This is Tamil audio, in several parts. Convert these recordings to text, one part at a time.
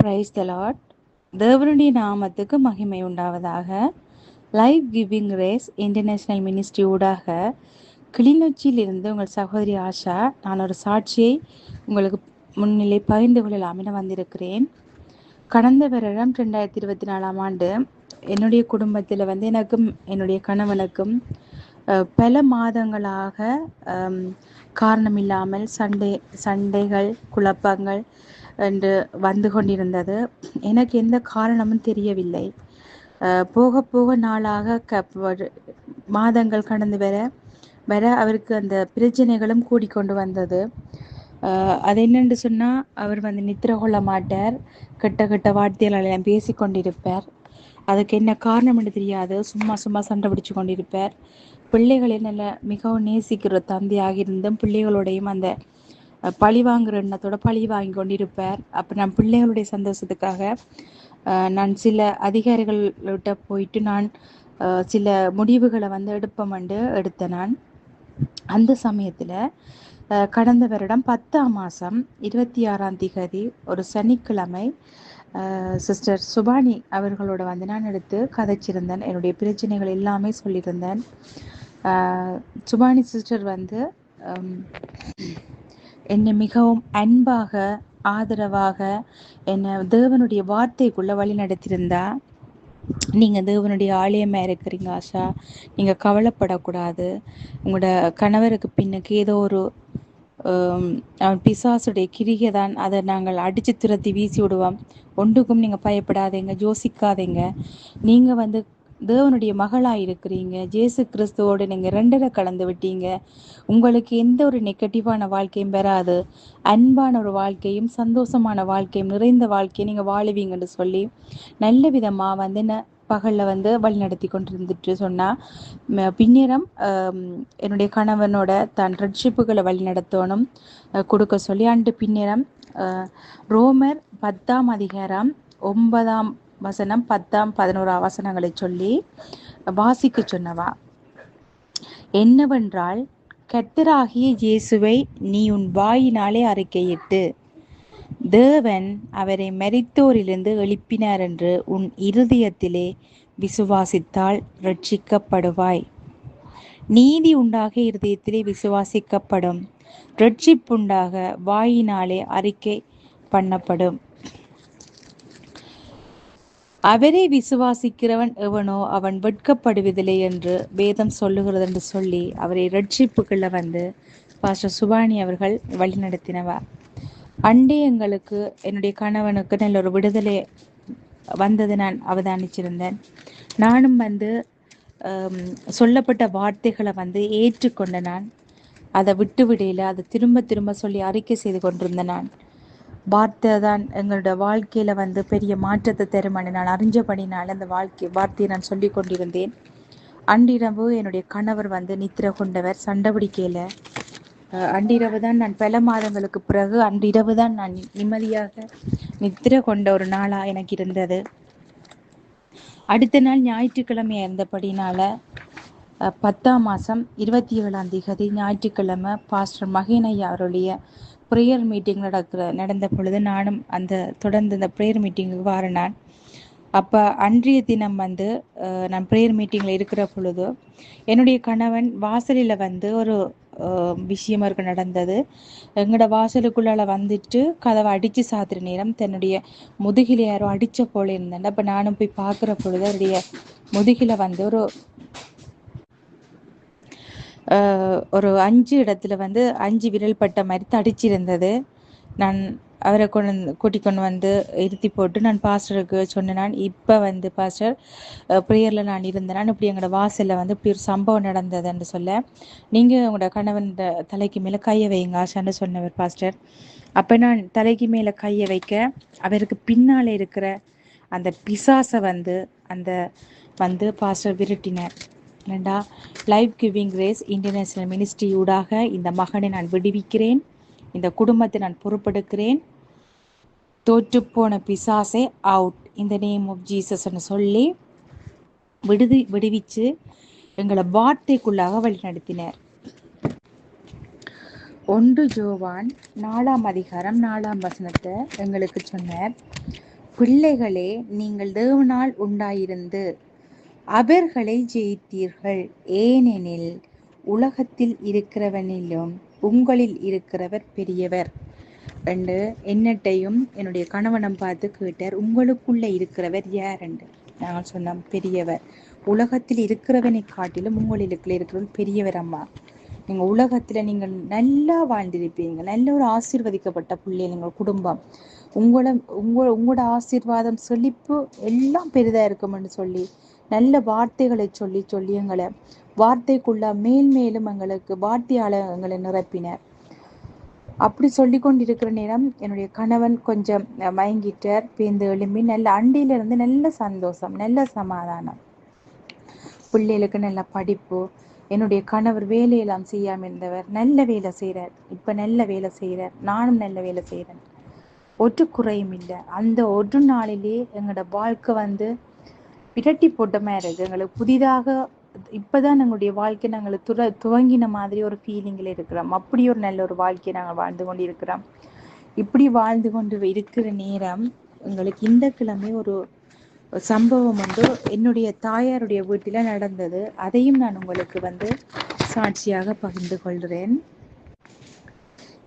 Praise the Lord. தேவனுடைய நாமத்துக்கு மகிமை உண்டாவதாக. Life giving race international ministry ஊடாக கிளிநொச்சியிலிருந்து உங்கள் சகோதரி ஆஷா நான் ஒரு சாட்சியை உங்களுக்கு முன்னிலை பகிர்ந்து கொள்ளலாம் என வந்திருக்கிறேன். கடந்த வருடம் 2024 என்னுடைய குடும்பத்தில் எனக்கும் என்னுடைய கணவனுக்கும் பல மாதங்களாக காரணமில்லாமல் சண்டைகள் குழப்பங்கள் என்று வந்து கொண்டிருந்தது. எனக்கு எந்த காரணமும் தெரியவில்லை. போக போக நாளாக மாதங்கள் கடந்து வர அவருக்கு அந்த பிரச்சனைகளும் கூடிக்கொண்டு வந்தது. அது என்னென்று சொன்னால், அவர் நித்திர கொள்ள மாட்டார், கெட்ட வார்த்தைகளெல்லாம் பேசி கொண்டிருப்பார். அதுக்கு என்ன காரணம் என்று தெரியாது, சும்மா சண்டை பிடிச்சு கொண்டிருப்பார். பிள்ளைகளை மிகவும் நேசிக்கிற தந்தையாக இருந்தும் பிள்ளைகளோடையும் அந்த பழி வாங்குற எண்ணத்தோட பழி வாங்கி கொண்டிருப்பார். அப்போ நான் பிள்ளைகளுடைய சந்தோஷத்துக்காக நான் சில அதிகாரிகள்கிட்ட போயிட்டு நான் சில முடிவுகளை எடுத்தேன். நான் அந்த சமயத்தில் கடந்த வருடம் 10ஆம் மாதம் 26ஆம் தேதி ஒரு சனிக்கிழமை சிஸ்டர் சுபானி அவர்களோட நான் எடுத்து கதைச்சிருந்தேன். என்னுடைய பிரச்சனைகள் எல்லாமே சொல்லியிருந்தேன். சுபானி சிஸ்டர் என்னை மிகவும் அன்பாக ஆதரவாக என்னை தேவனுடைய வார்த்தைக்குள்ளே வழி நடத்தியிருந்தா. நீங்கள் தேவனுடைய ஆலயமாக இருக்கிறீங்க ஆஷா, நீங்கள் கவலைப்படக்கூடாது. உங்களோட கணவருக்கு பின்னுக்கு ஏதோ ஒரு பிசாசுடைய கிரிகை தான், அதை நாங்கள் அடித்து துரத்தி வீசி விடுவோம். ஒன்றுக்கும் நீங்கள் பயப்படாதீங்க, யோசிக்காதீங்க. நீங்கள் தேவனுடைய மகளாக இருக்கிறீங்க. ஜேசு கிறிஸ்துவோடு நீங்கள் 2 கலந்து விட்டீங்க. உங்களுக்கு எந்த ஒரு நெகட்டிவான வாழ்க்கையும் வராது. அன்பான ஒரு வாழ்க்கையும் சந்தோஷமான வாழ்க்கையும் நிறைந்த வாழ்க்கையை நீங்கள் வாழுவீங்கன்னு சொல்லி நல்ல விதமாக என்ன பகலில் வழி நடத்தி கொண்டிருந்துட்டு சொன்னால், பின்னேரம் என்னுடைய கணவனோட தான் ரட்சிப்புகளை வழி நடத்தணும் கொடுக்க சொல்லி அண்டு பின்னேரம் ரோமர் 10ஆம் அதிகாரம் 9ஆம் வசனம் 10ஆம் 11ஆம் வசனங்களை சொல்லி வாசிக்க சொன்னவா. என்னவென்றால், கர்த்தராகிய இயேசுவை நீ உன் வாயினாலே அறிக்கையிட்டு தேவன் அவரை மரித்தோரிலிருந்து எழுப்பினார் என்று உன் இருதயத்திலே விசுவாசித்தால் ரட்சிக்கப்படுவாய். நீதி உண்டாக இருதயத்திலே விசுவாசிக்கப்படும், ரட்சிப்புண்டாக வாயினாலே அறிக்கை பண்ணப்படும். அவரை விசுவாசிக்கிறவன் எவனோ அவன் வெட்கப்படுவதில்லை என்று வேதம் சொல்லுகிறது என்று சொல்லி அவரை ரட்சிப்புக்குள்ள பாஸ்டர் சுபானி அவர்கள் வழி நடத்தினவர். அண்டே எங்களுக்கு என்னுடைய கணவனுக்கு நல்ல ஒரு விடுதலை வந்தது நான் அவதானிச்சிருந்தேன். நானும் சொல்லப்பட்ட வார்த்தைகளை ஏற்றுக்கொண்ட நான் அதை விட்டு விடையில அதை திரும்ப சொல்லி அறிக்கை செய்து கொண்டிருந்தேன். நான் வார்த்தை தான் எங்களோட வாழ்க்கையில் பெரிய மாற்றத்தை தருமானு நான் அறிஞ்சபடினால் அந்த வார்த்தையை நான் சொல்லி கொண்டிருந்தேன். அன்றிரவு என்னுடைய கணவர் நித்திர கொண்டவர், சண்டை பிடிக்கல. அன்றிரவு தான் நான் பல மாதங்களுக்கு பிறகு அன்றிரவு தான் நான் நிம்மதியாக நித்திர கொண்ட ஒரு நாளாக எனக்கு இருந்தது. அடுத்த நாள் ஞாயிற்றுக்கிழமையாக இருந்தபடினால 10ஆம் மாதம் 27ஆம் தேதி ஞாயிற்றுக்கிழமை பாஸ்டர் மகேனையா அவருடைய ப்ரேயர் மீட்டிங் நடந்த பொழுது நானும் தொடர்ந்து இந்த ப்ரேயர் மீட்டிங்குக்கு வரேன். நான் அப்போ அன்றைய தினம் நான் ப்ரேயர் மீட்டிங்கில் இருக்கிற பொழுது என்னுடைய கணவன் வாசலில் ஒரு விஷயம் நடந்தது. எங்களோட வாசலுக்குள்ளால கதவை அடித்து சாத்துற நேரம் தன்னுடைய முதுகில யாரோ அடித்த போல இருந்தேன். அப்போ நானும் போய் பார்க்குற பொழுது அவருடைய முதுகில ஒரு 5 இடத்துல 5 விரல் பட்ட மாதிரி தடிச்சிருந்தது. நான் அவரை கூட்டிக்கொண்டு இருத்தி போட்டு நான் பாஸ்டருக்கு சொன்னேன். நான் இப்போ பாஸ்டர் ப்ரேயரில் நான் இருந்தேன். நான் இப்படி எங்களோட வாசலில் இப்படி ஒரு சம்பவம் நடந்ததுன்னு சொல்ல, நீங்கள் உங்களோட கணவன் தலைக்கு மேலே கையை வைங்க ஆஷான்னு சொன்னவர் பாஸ்டர். அப்போ நான் தலைக்கு மேலே கையை வைக்க அவருக்கு பின்னால் இருக்கிற அந்த பிசாசை அந்த பாஸ்டர் விரட்டினார். ஏண்டா, life giving race international ministry ஊடாக இந்த மகனை நான் விடுவிக்கிறேன், இந்த குடும்பத்தை நான் பொறுப்பெடுக்கிறேன், தோற்றுப்போன பிசாசை அவுட் இந்த நேம் ஆஃப் ஜீசஸ்ன்னு சொல்லி விடுவிச்சு எங்களை வார்த்தைக்குள்ளாக வழி நடத்தினார். 1 யோவான் 4ஆம் அதிகாரம் 4ஆம் வசனத்தை எங்களுக்கு சொன்னார். பிள்ளைகளே, நீங்கள் தேவனால் உண்டாயிருந்து அவர்களை ஜெயித்தீர்கள். ஏனெனில் உலகத்தில் இருக்கிறவனிலும் உங்களில் இருக்கிறவர் பெரியவர் என்று என்னட்டையும் என்னுடைய கணவனம் பார்த்து கேட்டார். உங்களுக்குள்ள இருக்கிறவர் யார் என்று நான் சொன்னோம், பெரியவர். உலகத்தில் இருக்கிறவனை காட்டிலும் உங்களில் இருக்கிறவர் பெரியவர் அம்மா. நீங்க உலகத்துல நீங்கள் நல்லா வாழ்ந்திருப்பீங்க, நல்ல ஒரு ஆசீர்வதிக்கப்பட்ட பிள்ளை. நீங்கள் குடும்பம் உங்களோட ஆசீர்வாதம் செழிப்பு எல்லாம் பெரிதா இருக்கும்னு சொல்லி நல்ல வார்த்தைகளை சொல்லி சொல்லி எங்களை வார்த்தைக்குள்ள மேல்மேலும் எங்களுக்கு வார்த்தையால எங்களை நிரப்பினார். அப்படி சொல்லி கொண்டிருக்கிற நேரம் என்னுடைய கணவன் கொஞ்சம் மயங்கிட்டார். பேந்து எழும்பி நல்ல அண்டியிலிருந்து நல்ல சந்தோஷம், நல்ல சமாதானம், பிள்ளைகளுக்கு நல்ல படிப்பு. என்னுடைய கணவர் வேலையெல்லாம் செய்யாம இருந்தவர் நல்ல வேலை செய்கிறார். இப்ப நல்ல வேலை செய்கிறார், நானும் நல்ல வேலை செய்கிறேன், ஒரு குறையும் இல்லை. அந்த ஒரு நாளிலே எங்களோட வாழ்க்கை பிரட்டி போட்ட மாதிரி இருக்கு. எங்களுக்கு புதிதாக இப்பதான் எங்களுடைய வாழ்க்கை நாங்கள் துவங்கின மாதிரி ஒரு ஃபீலிங்கில் இருக்கிறோம். அப்படி ஒரு நல்ல ஒரு வாழ்க்கையை நாங்கள் வாழ்ந்து கொண்டு இருக்கிறோம். இப்படி வாழ்ந்து கொண்டு இருக்கிற நேரம் எங்களுக்கு இந்த கிழமை ஒரு சம்பவம் என்னுடைய தாயாருடைய வீட்டில நடந்தது. அதையும் நான் உங்களுக்கு சாட்சியாக பகிர்ந்து கொள்கிறேன்.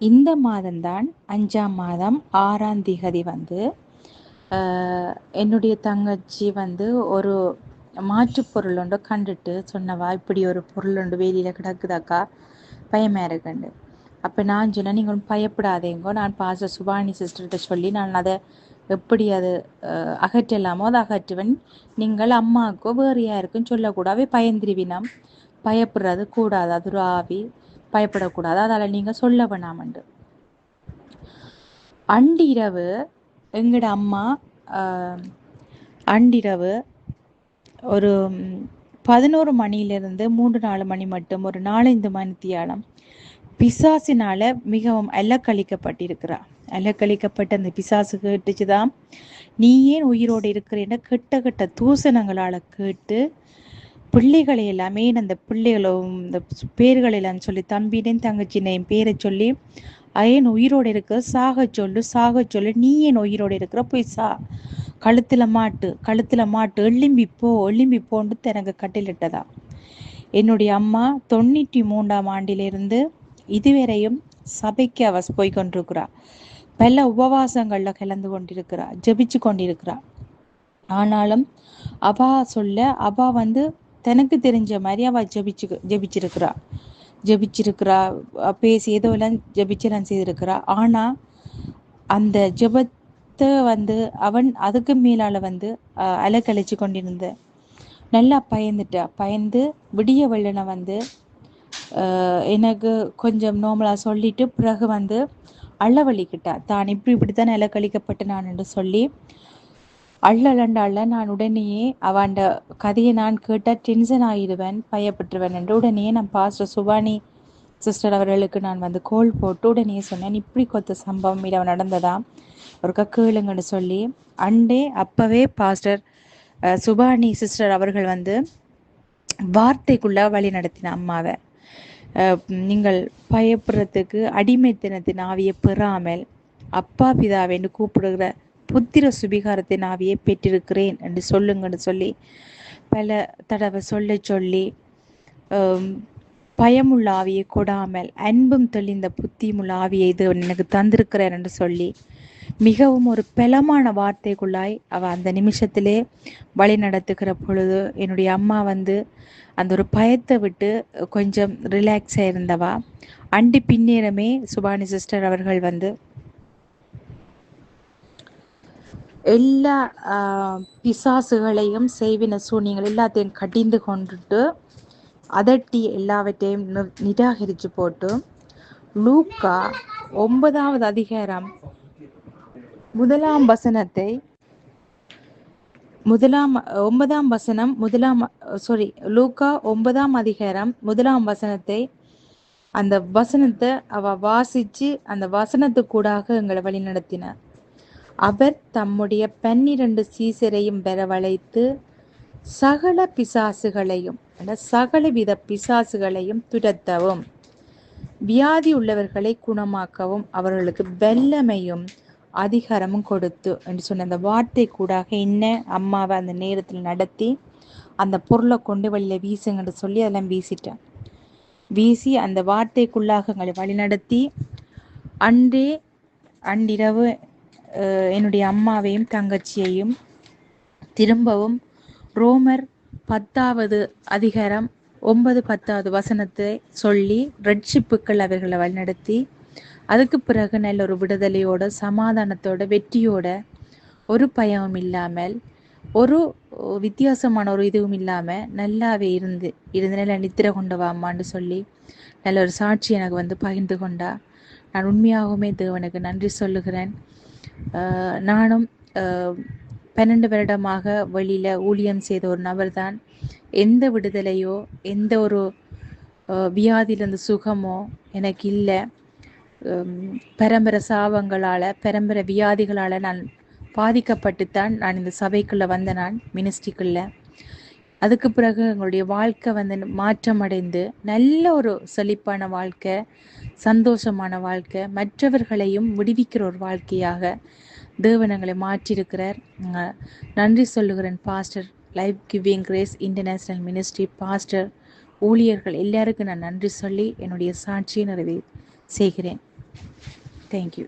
இந்த மாதம்தான் 5ஆம் மாதம் 6ஆம் திகதி என்னுடைய தங்கச்சி ஒரு மாற்றுப் பொருள் ஒன்று கண்டுட்டு சொன்னவா, இப்படி ஒரு பொருள் ஒன்று வேலியில் கிடக்குதாக்கா, பயமாக இருக்குண்டு. அப்போ நான் சொன்னேன், நீங்கள் பயப்படாதேங்கோ, நான் பாஸ்டர் சுபானி சிஸ்டர்கிட்ட சொல்லி நான் அதை எப்படி அது அகற்றலாமோ அதை அகற்றுவேன். நீங்கள் அம்மாவுக்கோ வேறு யாருக்கும் சொல்லக்கூடாது, பயந்துருவினம், பயப்படுறது கூடாது, அது ஒரு ஆவி, பயப்படக்கூடாது, அதால் நீங்கள் சொல்ல வேணாமண்டு. அண்டிரவு எங்கட அம்மா அண்டிரவு ஒரு 11 மணியிலிருந்து 3-4 மணி மட்டும் ஒரு 4-5 மணித்தியாலம் பிசாசினால மிகவும் அலக்கழிக்கப்பட்டிருக்கிறார். அலக்கழிக்கப்பட்ட அந்த பிசாசு கேட்டுச்சுதான், நீ ஏன் உயிரோடு இருக்கிறேன்னு கெட்ட கெட்ட தூசணங்களால் கேட்டு பிள்ளைகளை எல்லாமே அந்த பிள்ளைகளும் இந்த பேர்களெல்லாம் சொல்லி தம்பினையும் தங்கச்சினையும் பேரை சொல்லி ஏன் உயிரோடு இருக்க, சாக சொல்லு, நீ ஏன் உயிரோடு இருக்கிற, போய் கழுத்துல மாட்டு எலும்பி போன்னு எனக்கு கட்டிலிட்டதா. என்னுடைய அம்மா 93ஆம் ஆண்டிலிருந்து இதுவரையும் சபைக்கு அவ போய் கொண்டிருக்கிறா. பல உபவாசங்கள்ல கலந்து கொண்டிருக்கிறா, ஜபிச்சு கொண்டிருக்கிறா. ஆனாலும் அவ தனக்கு தெரிஞ்ச மாதிரி அவ ஜபிச்சிருக்கிறா, பேசி ஏதோ எல்லாம் ஜபிச்செல்லாம் செய்திருக்கிறா. ஆனா அந்த ஜபத்தை அவன் அதுக்கு மேலால அலக்கழிச்சு கொண்டிருந்த நல்லா பயந்து விடிய வெள்ளனை எனக்கு கொஞ்சம் நோமலா சொல்லிட்டு பிறகு அள்ளவழிக்கிட்டா. தான் இப்படித்தான் அலக்கழிக்கப்பட்டு நான் என்று சொல்லி அள்ளலண்டால நான் உடனேயே அவன் கதையை நான் கேட்டால் டென்ஷன் ஆகிடுவேன், பயப்பட்டுருவேன் என்று உடனே நான் பாஸ்டர் சுபானி சிஸ்டர் அவர்களுக்கு நான் கோல் போட்டு உடனே சொன்னேன், இப்படி கொத்த சம்பவம் இடம் நடந்ததா, ஒரு கேளுங்கன்னு சொல்லி. அப்பவே பாஸ்டர் சுபானி சிஸ்டர் அவர்கள் வார்த்தைக்குள்ள வழி நடத்தின அம்மாவை, நீங்கள் பயப்படுறதுக்கு அடிமைத்தனத்தின் ஆவியை பெறாமல் அப்பா பிதாவென்று கூப்பிடுகிற புத்திர சுபிகாரத்தின் ஆவியை பெற்றிருக்கிறேன் என்று சொல்லுங்கன்னு சொல்லி பல தடவை சொல்லி பயமுள்ள ஆவியை கொடாமல் அன்பும் தெளிந்த புத்தியுமுள்ள ஆவியை இது எனக்கு தந்திருக்கிறேன் என்று சொல்லி மிகவும் ஒரு பலமான வார்த்தைக்குள்ளாய் அவ அந்த நிமிஷத்திலே வழி நடத்துகிற பொழுது என்னுடைய அம்மா அந்த ஒரு பயத்தை விட்டு கொஞ்சம் ரிலாக்ஸாக இருந்தவா. பின்னேரமே சுபானி சிஸ்டர் அவர்கள் எல்லா பிசாசுகளையும் செய்வின சூனியங்கள் எல்லாத்தையும் கடிந்து கொண்டுட்டு அதட்டி எல்லாவற்றையும் நிராகரித்து போட்டு லூக்கா 9ஆம் அதிகாரம் 1ஆம் வசனத்தை லூக்கா 9ஆம் அதிகாரம் 1ஆம் வசனத்தை அந்த வசனத்தை அவ வாசிச்சு அந்த வசனத்துக்கூடாக எங்களை வழி நடத்தினார். அவர் தம்முடைய 12 சீசரையும் வரவழைத்து சகல பிசாசுகளையும் சகலவித பிசாசுகளையும் துரத்தவும் வியாதி உள்ளவர்களை குணமாக்கவும் அவர்களுக்கு வல்லமையும் அதிகாரமும் கொடுத்து என்று சொன்ன அந்த வார்த்தை கூடாக என்ன அம்மாவை அந்த நேரத்தில் நடத்தி அந்த பொருளை கொண்டு வெளியில் வீசுங்கன்னு சொல்லி அதெல்லாம் வீசிட்டேன். வீசி அந்த வார்த்தைக்குள்ளாக எங்களை வழிநடத்தி அன்றிரவு என்னுடைய அம்மாவையும் தங்கச்சியையும் திரும்பவும் ரோமர் 10வது அதிகாரம் 9-10வது வசனத்தை சொல்லி ரட்சிப்புக்கள் அவர்களை வழிநடத்தி அதுக்கு பிறகு நல்ல ஒரு விடுதலையோட சமாதானத்தோட வெற்றியோட ஒரு பயமும் இல்லாமல் ஒரு வித்தியாசமான ஒரு இதுவும் இல்லாமல் நல்லாவே இருந்து நல்ல நித்திரை கொண்டு வாமான்னு சொல்லி நல்ல ஒரு சாட்சி எனக்கு பகிர்ந்து கொண்டா. நான் உண்மையாகவுமே தேவனுக்கு நன்றி சொல்லுகிறேன். நானும் 12 வருடமாக வெளியில் ஊழியம் செய்த ஒரு நபர் தான். எந்த விடுதலையோ எந்த ஒரு வியாதியிலிருந்து சுகமோ எனக்கு இல்லை. பரம்பரை சாபங்களால் பரம்பரை வியாதிகளால் நான் பாதிக்கப்பட்டுத்தான் நான் இந்த சபைக்குள்ளே வந்த நான் மினிஸ்ட்ரிக்குள்ளே. அதுக்கு பிறகு எங்களுடைய வாழ்க்கை மாற்றம் அடைந்து நல்ல ஒரு செழிப்பான வாழ்க்கை, சந்தோஷமான வாழ்க்கை, மற்றவர்களையும் விடுவிக்கிற ஒரு வாழ்க்கையாக தேவன் எங்களை மாற்றியிருக்கிறார். நன்றி சொல்லுகிறேன் pastor, life giving grace international ministry pastor, ஊழியர்கள் எல்லாருக்கும் நான் நன்றி சொல்லி என்னுடைய சாட்சியை நிறைவு செய்கிறேன். தேங்க்யூ.